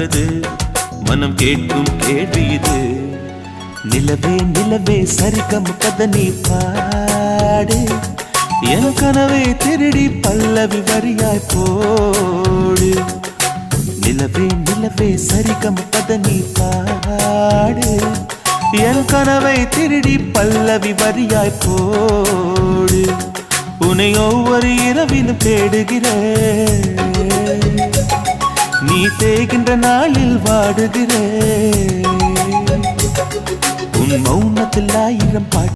சொல்லுது மனம் கேட்கும் கேள்வி இது. நிலவே நிலவே சரிகம் கதை நீ பாடு, என் கனவை திருடி பல்லவி வரியாய் போடு. நிலவே நிலவே சரிகம் கதை நீ பாடு, என் கனவை திருடி பல்லவி வரியாய் போடு. உன்னை ஒவ்வொரு இரவிலும் தேடுகிறேன், நீ தேகின்ற நாளில் வாடுகிறேன். உன் மௌனத்தில் 1000 பாட்டு